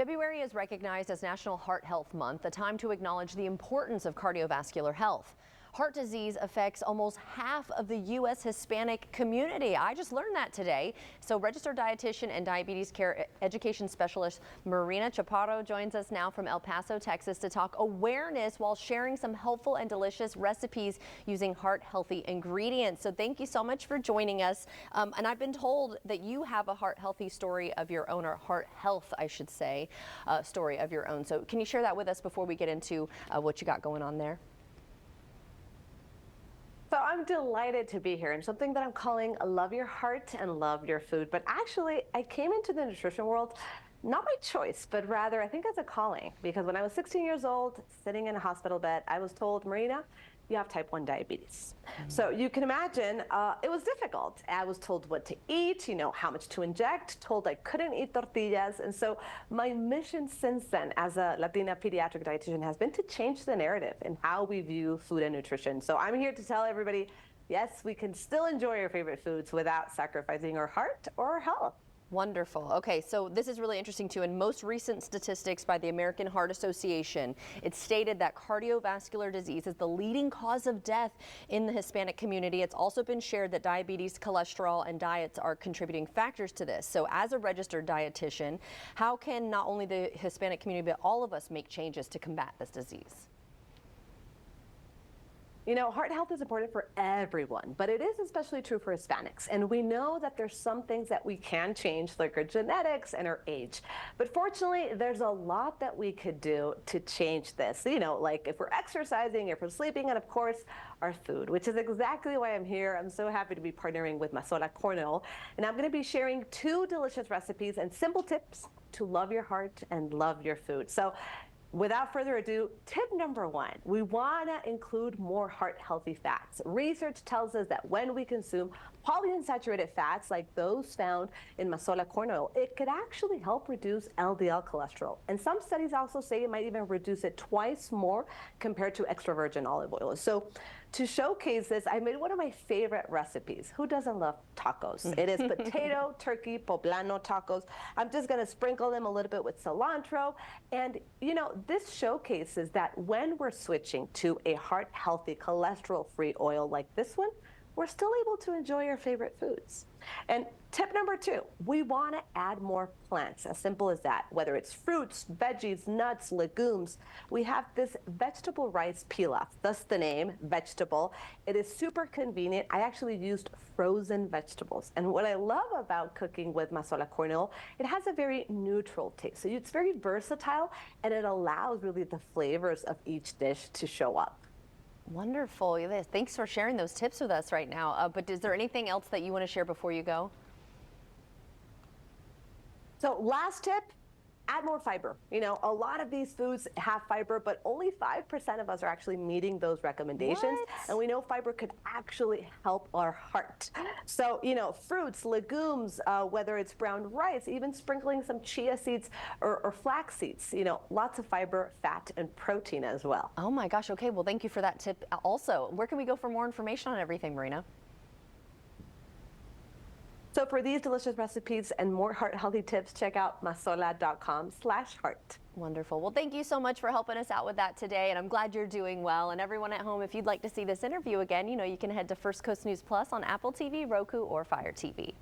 February is recognized as National Heart Health Month, a time to acknowledge the importance of cardiovascular health. Heart disease affects almost half of the U.S. Hispanic community. I just learned that today. So registered dietitian and diabetes care education specialist Marina Chaparro joins us now from El Paso, Texas to talk awareness while sharing some helpful and delicious recipes using heart healthy ingredients. So thank you so much for joining us. And I've been told that you have a heart healthy story of your own, or heart health, I should say, story of your own. So can you share that with us before we get into what you got going on there? So I'm delighted to be here, and something that I'm calling Love Your Heart and Love Your Food. But actually, I came into the nutrition world not by choice, but rather I think as a calling. Because when I was 16 years old, sitting in a hospital bed, I was told, Marina, you have type 1 diabetes. So you can imagine it was difficult. I was told what to eat, how much to inject, told I couldn't eat tortillas. And so my mission since then as a Latina pediatric dietitian has been to change the narrative in how we view food and nutrition. So I'm here to tell everybody, yes, we can still enjoy our favorite foods without sacrificing our heart or our health. Wonderful. Okay, so this is really interesting too. In most recent statistics by the American Heart Association, it's stated that cardiovascular disease is the leading cause of death in the Hispanic community. It's also been shared that diabetes, cholesterol, and diets are contributing factors to this. So as a registered dietitian, how can not only the Hispanic community, but all of us make changes to combat this disease? Heart health is important for everyone, but it is especially true for Hispanics. And we know that there's some things that we can change, like our genetics and our age. But fortunately, there's a lot that we could do to change this. Like if we're exercising, if we're sleeping, and of course, our food, which is exactly why I'm here. I'm so happy to be partnering with Mazola Corn Oil. And I'm going to be sharing 2 delicious recipes and simple tips to love your heart and love your food. So without further ado, tip number 1, we want to include more heart-healthy fats. Research tells us that when we consume polyunsaturated fats like those found in Mazola corn oil, it could actually help reduce LDL cholesterol. And some studies also say it might even reduce it twice more compared to extra virgin olive oil. So to showcase this, I made one of my favorite recipes. Who doesn't love tacos? It is potato, turkey, poblano tacos. I'm just going to sprinkle them a little bit with cilantro. And, this showcases that when we're switching to a heart-healthy, cholesterol-free oil like this one, we're still able to enjoy our favorite foods. And tip number 2, we want to add more plants, as simple as that. Whether it's fruits, veggies, nuts, legumes, we have this vegetable rice pilaf, thus the name, vegetable. It is super convenient. I actually used frozen vegetables. And what I love about cooking with Mazola corn oil, it has a very neutral taste. So it's very versatile, and it allows really the flavors of each dish to show up. Wonderful. Thanks for sharing those tips with us right now. But is there anything else that you want to share before you go? So last tip, add more fiber. A lot of these foods have fiber, but only 5% of us are actually meeting those recommendations. What? And we know fiber could actually help our heart. So, fruits, legumes, whether it's brown rice, even sprinkling some chia seeds or flax seeds, lots of fiber, fat, and protein as well. Oh my gosh. Okay. Well, thank you for that tip. Also, where can we go for more information on everything, Marina? So for these delicious recipes and more heart-healthy tips, check out mazola.com/heart. Wonderful. Well, thank you so much for helping us out with that today, and I'm glad you're doing well. And everyone at home, if you'd like to see this interview again, you can head to First Coast News Plus on Apple TV, Roku, or Fire TV.